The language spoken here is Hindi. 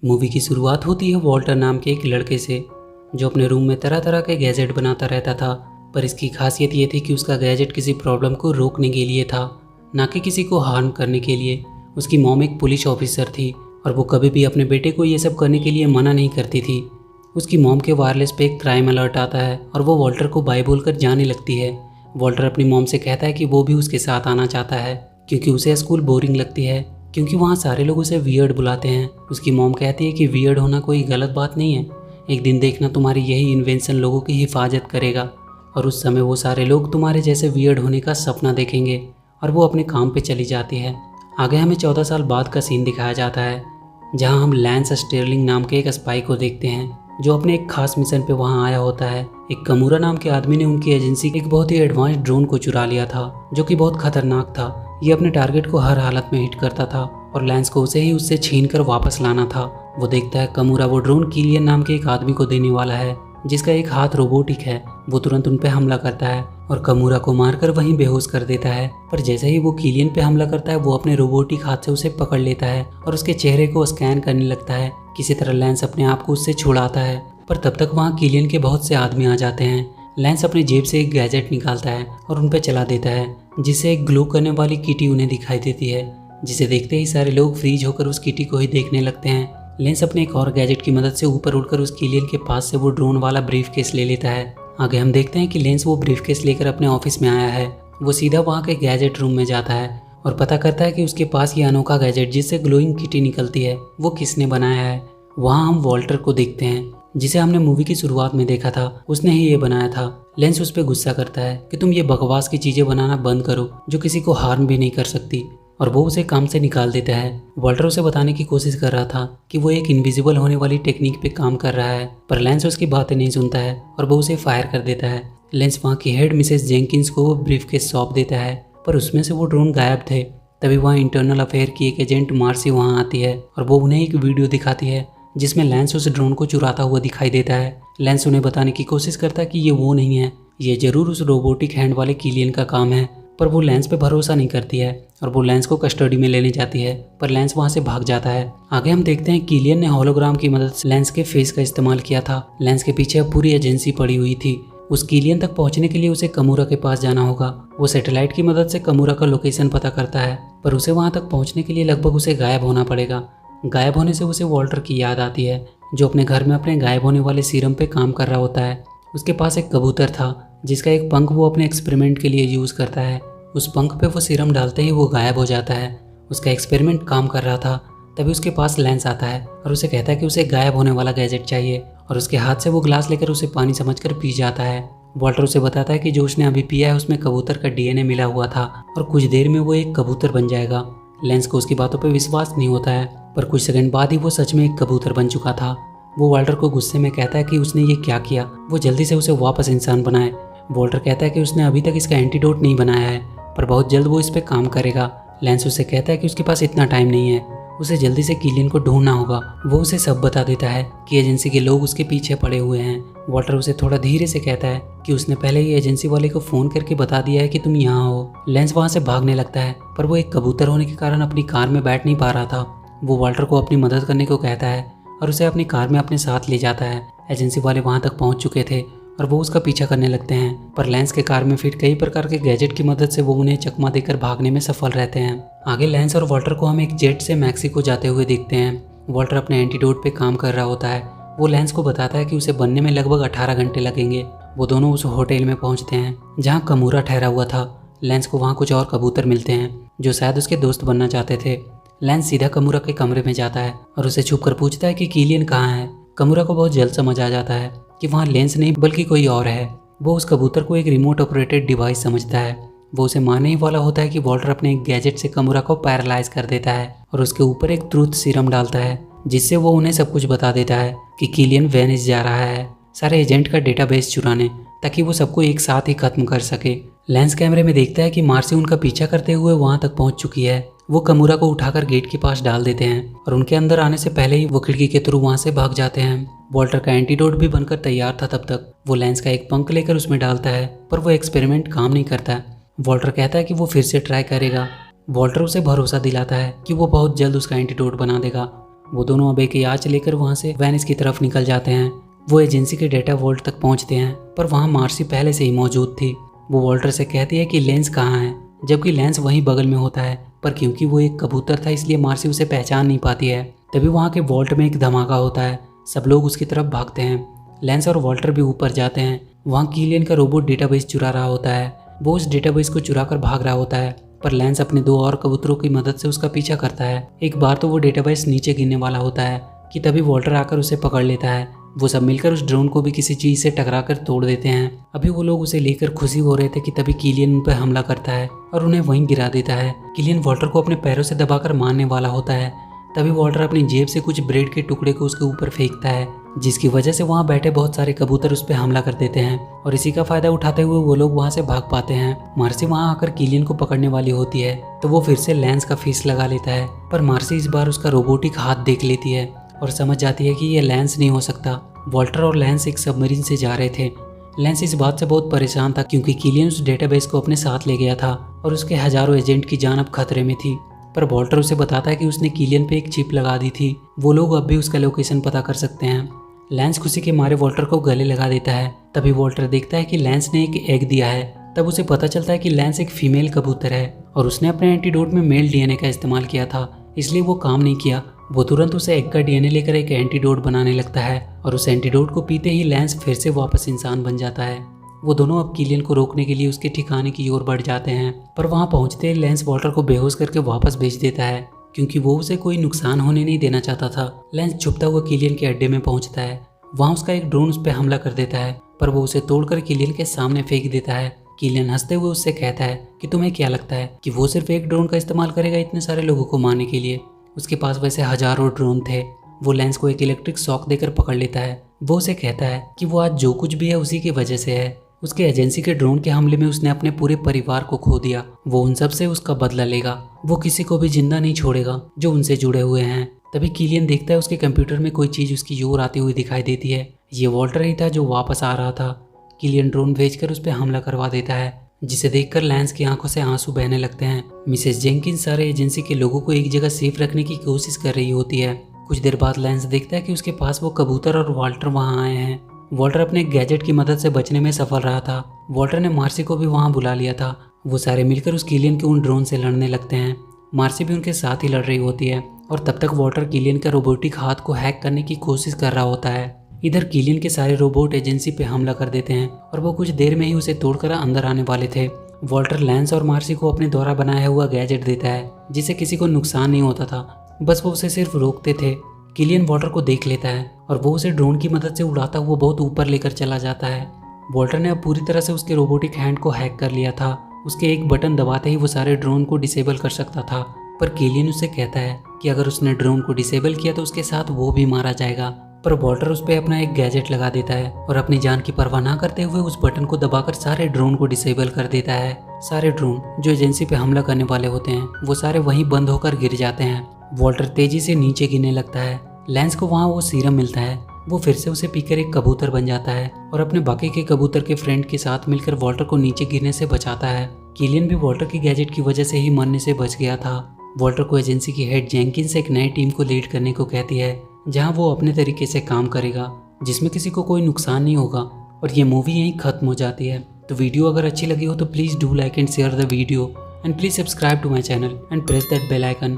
मूवी की शुरुआत होती है वॉल्टर नाम के एक लड़के से जो अपने रूम में तरह तरह के गैजेट बनाता रहता था। पर इसकी खासियत ये थी कि उसका गैजेट किसी प्रॉब्लम को रोकने के लिए था, ना कि किसी को हार्म करने के लिए। उसकी मॉम एक पुलिस ऑफिसर थी और वो कभी भी अपने बेटे को ये सब करने के लिए मना नहीं करती थी। उसकी मॉम के वायरलेस पे एक क्राइम अलर्ट आता है और वो वॉल्टर को बाय बोलकर जाने लगती है। वॉल्टर अपनी मॉम से कहता है कि वो भी उसके साथ आना चाहता है क्योंकि उसे स्कूल बोरिंग लगती है, क्योंकि वहाँ सारे लोग उसे वियर्ड बुलाते हैं। उसकी मॉम कहती है कि वियर्ड होना कोई गलत बात नहीं है, एक दिन देखना तुम्हारी यही इन्वेंशन लोगों की हिफाजत करेगा और उस समय वो सारे लोग तुम्हारे जैसे वियर्ड होने का सपना देखेंगे। और वो अपने काम पे चली जाती है। आगे हमें 14 साल बाद का सीन दिखाया जाता है जहाँ हम लैंस स्टेरलिंग नाम के एक स्पाई को देखते हैं जो अपने एक खास मिशन पे वहाँ आया होता है। एक कमूरा नाम के आदमी ने उनकी एजेंसी के एक बहुत ही एडवांस ड्रोन को चुरा लिया था जो कि बहुत खतरनाक था। ये अपने टारगेट को हर हालत में हिट करता था और लैंस को उसे ही उससे छीन कर वापस लाना था। वो देखता है कमूरा वो ड्रोन किलियन नाम के एक आदमी को देने वाला है जिसका एक हाथ रोबोटिक है। वो तुरंत उन पे हमला करता है और कमूरा को मारकर वहीं बेहोश कर देता है। पर जैसे ही वो किलियन पे हमला करता है वो अपने रोबोटिक हाथ से उसे पकड़ लेता है और उसके चेहरे को स्कैन करने लगता है। किसी तरह लैंस अपने आप को उससे छुड़ाता है, पर तब तक वहाँ किलियन के बहुत से आदमी आ जाते हैं। लैंस अपनी जेब से एक गैजेट निकालता है और उन पर चला देता है जिससे एक ग्लो करने वाली किटी उन्हें दिखाई देती है, जिसे देखते ही सारे लोग फ्रीज होकर उस किटी को ही देखने लगते हैं। लेंस अपने एक और गैजेट की मदद से ऊपर उड़कर उस किलियन के पास से वो ड्रोन वाला ब्रीफ केस ले लेता है। आगे हम देखते हैं कि लेंस वो ब्रीफ केस लेकर अपने ऑफिस में आया है। वो सीधा वहाँ के गैजेट रूम में जाता है और पता करता है कि उसके पास ये अनोखा गैजेट जिससे ग्लोइंग किटी निकलती है वो किसने बनाया है। वहाँ हम वॉल्टर को देखते हैं जिसे हमने मूवी की शुरुआत में देखा था, उसने ही ये बनाया था। लेंस उस पर गुस्सा करता है कि तुम ये बकवास की चीज़ें बनाना बंद करो जो किसी को हार्म भी नहीं कर सकती, और वो उसे काम से निकाल देता है। वॉल्टर उसे बताने की कोशिश कर रहा था कि वो एक इनविजिबल होने वाली टेक्निक पे काम कर रहा है, पर लेंस उसकी बातें नहीं सुनता है और वो उसे फायर कर देता है। लेंस वहाँ की हेड मिसेस जेंकिंस को वो ब्रीफ केस सौंप देता है, पर उसमें से वो ड्रोन गायब थे। तभी वहाँ इंटरनल अफेयर की एक एजेंट मार्सी वहाँ आती है और वो उन्हें एक वीडियो दिखाती है जिसमें लेंस उस ड्रोन को चुराता हुआ दिखाई देता है। लेंस उन्हें बताने की कोशिश करता है कि ये वो नहीं है, ये जरूर उस रोबोटिक हैंड वाले किलियन का काम है, पर वो लेंस पे भरोसा नहीं करती है और वो लेंस को कस्टडी में लेने जाती है, पर लेंस वहाँ से भाग जाता है। आगे हम देखते हैं किलियन ने होलोग्राम की मदद से लेंस के फेस का इस्तेमाल किया था। लेंस के पीछे अब पूरी एजेंसी पड़ी हुई थी। उस किलियन तक पहुंचने के लिए उसे कमूरा के पास जाना होगा। वो सैटेलाइट की मदद से कमूरा का लोकेशन पता करता है, पर उसे वहाँ तक पहुँचने के लिए लगभग उसे गायब होना पड़ेगा। गायब होने से उसे वॉल्टर की याद आती है जो अपने घर में अपने गायब होने वाले सीरम पे काम कर रहा होता है। उसके पास एक कबूतर था जिसका एक पंख वो अपने एक्सपेरिमेंट के लिए यूज़ करता है। उस पंख पे वो सीरम डालते ही वो गायब हो जाता है। उसका एक्सपेरिमेंट काम कर रहा था। तभी उसके पास लेंस आता है और उसे कहता है कि उसे गायब होने वाला गैजेट चाहिए, और उसके हाथ से वो ग्लास लेकर उसे पानी समझकर पी जाता है। वॉल्टर उसे बताता है कि जो उसने अभी पिया है उसमें कबूतर का डीएनए मिला हुआ था और कुछ देर में वो एक कबूतर बन जाएगा। लेंस को उसकी बातों पर विश्वास नहीं होता है, पर कुछ सेकंड बाद ही वो सच में एक कबूतर बन चुका था। वो वॉल्टर को गुस्से में कहता है कि उसने ये क्या किया, वो जल्दी से उसे वापस इंसान बनाए। वॉल्टर कहता है कि उसने अभी तक इसका एंटीडोट नहीं बनाया है, पर बहुत जल्द वो इस पे काम करेगा। लेंस उसे कहता है कि उसके पास इतना टाइम नहीं है, उसे जल्दी से किलियन को ढूंढना होगा। वो उसे सब बता देता है कि एजेंसी के लोग उसके पीछे पड़े हुए हैं। वॉल्टर उसे थोड़ा धीरे से कहता है कि उसने पहले ही एजेंसी वाले को फ़ोन करके बता दिया है कि तुम यहाँ हो। लेंस वहाँ से भागने लगता है, पर वो एक कबूतर होने के कारण अपनी कार में बैठ नहीं पा रहा था। वो वॉल्टर को अपनी मदद करने को कहता है और उसे अपनी कार में अपने साथ ले जाता है। एजेंसी वाले वहाँ तक पहुँच चुके थे और वो उसका पीछा करने लगते हैं, पर लेंस के कार में फिट कई प्रकार के गैजेट की मदद से वो उन्हें चकमा देकर भागने में सफल रहते हैं। आगे लेंस और वॉल्टर को हम एक जेट से मैक्सिको जाते हुए देखते हैं। वॉल्टर अपने एंटीडोट पे काम कर रहा होता है। वो लेंस को बताता है कि उसे बनने में लगभग 18 घंटे लगेंगे। वो दोनों उस होटल में पहुंचते हैं जहाँ कमूरा ठहरा हुआ था। लेंस को वहाँ कुछ और कबूतर मिलते हैं जो शायद उसके दोस्त बनना चाहते थे। लेंस सीधा कमूरा के कमरे में जाता है और उसे छुप कर पूछता है कि किलियन कहाँ है। कमूरा को बहुत जल्द समझ आ जाता है कि वहाँ लेंस नहीं बल्कि कोई और है। वो उस कबूतर को एक रिमोट ऑपरेटेड डिवाइस समझता है। वो उसे मानने ही वाला होता है कि वॉल्टर अपने एक गैजेट से कमूरा को पैरालाइज कर देता है और उसके ऊपर एक ट्रूथ सीरम डालता है जिससे वो उन्हें सब कुछ बता देता है कि किलियन वेनिस जा रहा है सारे एजेंट का डेटाबेस चुराने, ताकि वो सबको एक साथ ही खत्म कर सके। लेंस कैमरे में देखता है कि मार्सी उनका पीछा करते हुए वहाँ तक पहुँच चुकी है। वो कमूरा को उठाकर गेट के पास डाल देते हैं और उनके अंदर आने से पहले ही वो खिड़की के थ्रू वहाँ से भाग जाते हैं। वॉल्टर का एंटीडोट भी बनकर तैयार था। तब तक वो लेंस का एक पंख लेकर उसमें डालता है, पर वो एक्सपेरिमेंट काम नहीं करता। वॉल्टर कहता है कि वो फिर से ट्राई करेगा। वॉल्टर उसे भरोसा दिलाता है कि वो बहुत जल्द उसका एंटीडोट बना देगा वो दोनों अब एक याच लेकर वहाँ से वेनिस की तरफ निकल जाते हैं। वो एजेंसी के डेटा वॉल्ट तक पहुँचते हैं, पर वहाँ मार्सी पहले से ही मौजूद थी। वो वॉल्टर से कहती है कि लेंस कहाँ है, जबकि लेंस वहीं बगल में होता है, पर क्योंकि वो एक कबूतर था इसलिए मार्सी उसे पहचान नहीं पाती है। तभी वहाँ के वॉल्ट में एक धमाका होता है, सब लोग उसकी तरफ भागते हैं। लेंस और वॉल्टर भी ऊपर जाते हैं। वहाँ किलियन का रोबोट डेटाबेस चुरा रहा होता है। वो उस डेटाबेस को चुरा कर भाग रहा होता है, पर लेंस अपने 2 और कबूतरों की मदद से उसका पीछा करता है। एक बार तो वो डेटाबेस नीचे गिरने वाला होता है कि तभी वॉल्टर आकर उसे पकड़ लेता है। वो सब मिलकर उस ड्रोन को भी किसी चीज से टकरा कर तोड़ देते हैं। अभी वो लोग उसे लेकर खुशी हो रहे थे कि तभी किलियन उन पर हमला करता है और उन्हें वहीं गिरा देता है। किलियन वॉल्टर को अपने पैरों से दबाकर मारने वाला होता है। तभी वॉल्टर अपनी जेब से कुछ ब्रेड के टुकड़े को उसके ऊपर फेंकता है, जिसकी वजह से वहाँ बैठे बहुत सारे कबूतर उस पर हमला कर देते हैं और इसी का फायदा उठाते हुए वो लोग वहाँ से भाग पाते हैं। मार्सी वहाँ आकर किलियन को पकड़ने वाली होती है तो वो फिर से लेंस का फीस लगा लेता है, पर मार्सी इस बार उसका रोबोटिक हाथ देख लेती है और समझ जाती है कि ये लेंस नहीं हो सकता। वॉल्टर और लेंस एक सबमरीन से जा रहे थे। लेंस इस बात से बहुत परेशान था क्योंकि किलियन उस डेटाबेस को अपने साथ ले गया था और उसके हजारों एजेंट की जान अब खतरे में थी। पर वॉल्टर उसे बताता है कि उसने किलियन पे एक चिप लगा दी थी, वो लोग अब भी उसका लोकेशन पता कर सकते हैं। लेंस खुशी के मारे वॉल्टर को गले लगा देता है। तभी वॉल्टर देखता है कि लेंस ने एक एग दिया है। तब उसे पता चलता है कि लेंस एक फीमेल कबूतर है और उसने अपने एंटीडोट में मेल डीएनए का इस्तेमाल किया था, इसलिए वो काम नहीं किया। वो तुरंत उसे एग का डीएनए लेकर एक एंटीडोट बनाने लगता है और उस एंटीडोट को पीते ही लेंस फिर से वापस इंसान बन जाता है। वो दोनों अब किलियन को रोकने के लिए उसके ठिकाने की ओर बढ़ जाते हैं, पर वहाँ पहुँचते ही लेंस वॉल्टर को बेहोश करके वापस भेज देता है क्योंकि वो उसे कोई नुकसान होने नहीं देना चाहता था। लेंस छुपता हुआ किलियन के अड्डे में पहुँचता है। वहाँ उसका एक ड्रोन उस पर हमला कर देता है, पर वो उसे तोड़कर किलियन के सामने फेंक देता है। किलियन हंसते हुए उससे कहता है कि तुम्हें क्या लगता है कि वो सिर्फ एक ड्रोन का इस्तेमाल करेगा इतने सारे लोगों को मारने के लिए? उसके पास वैसे हजारों ड्रोन थे। वो लेंस को एक इलेक्ट्रिक शॉक देकर पकड़ लेता है। वो उसे कहता है कि वो आज जो कुछ भी है उसी की वजह से है। उसके एजेंसी के ड्रोन के हमले में उसने अपने पूरे परिवार को खो दिया। वो उन सब से उसका बदला लेगा। वो किसी को भी जिंदा नहीं छोड़ेगा जो उनसे जुड़े हुए हैं। तभी किलियन देखता है उसके कंप्यूटर में कोई चीज उसकी ओर आती हुई दिखाई देती है। ये वॉल्टर ही था जो वापस आ रहा था। किलियन ड्रोन भेजकर उस पर हमला करवा देता है, जिसे देखकर लेंस की आंखों से आंसू बहने लगते हैं। मिसेस जेंकिंस सारे एजेंसी के लोगों को एक जगह सेफ रखने की कोशिश कर रही होती है। कुछ देर बाद लेंस देखता है कि उसके पास वो कबूतर और वॉल्टर वहाँ आए हैं। वॉल्टर अपने गैजेट की मदद से बचने में सफल रहा था। वॉल्टर ने मार्सी को भी वहाँ बुला लिया था। वो सारे मिलकर उस किलियन के उन ड्रोन से लड़ने लगते हैं। मार्सी भी उनके साथ ही लड़ रही होती है और तब तक वॉल्टर किलियन का रोबोटिक हाथ को हैक करने की कोशिश कर रहा होता है। इधर किलियन के सारे रोबोट एजेंसी पे हमला कर देते हैं और वो कुछ देर में ही उसे तोड़कर अंदर आने वाले थे। वॉल्टर लेंस और मार्सी को अपने द्वारा बनाया हुआ गैजेट देता है, जिससे किसी को नुकसान नहीं होता था, बस वो उसे सिर्फ रोकते थे। किलियन वॉल्टर को देख लेता है और वो उसे ड्रोन की मदद से उड़ाता हुआ बहुत ऊपर लेकर चला जाता है। वॉल्टर ने अब पूरी तरह से उसके रोबोटिक हैंड को हैक कर लिया था। उसके एक बटन दबाते ही वो सारे ड्रोन को डिसेबल कर सकता था, पर किलियन उससे कहता है कि अगर उसने ड्रोन को डिसेबल किया तो उसके साथ वो भी मारा जाएगा। पर वॉल्टर उस पर अपना एक गैजेट लगा देता है और अपनी जान की परवाह ना करते हुए उस बटन को दबाकर सारे ड्रोन को डिसेबल कर देता है। सारे ड्रोन जो एजेंसी पे हमला करने वाले होते हैं वो सारे वहीं बंद होकर गिर जाते हैं। वॉल्टर तेजी से नीचे गिरने लगता है। लेंस को वहाँ वो सीरम मिलता है। वो फिर से उसे पीकर एक कबूतर बन जाता है और अपने बाकी के कबूतर के फ्रेंड के साथ मिलकर वॉल्टर को नीचे गिरने से बचाता है। किलियन भी वॉल्टर की गैजेट की वजह से ही मरने से बच गया था। वॉल्टर को एजेंसी की हेड जेंकिंस एक नई टीम को लीड करने को कहती है, जहां वो अपने तरीके से काम करेगा, जिसमें किसी को कोई नुकसान नहीं होगा। और ये मूवी यहीं खत्म हो जाती है। तो वीडियो अगर अच्छी लगी हो तो please do like and share the video and please subscribe to my channel and press that bell icon.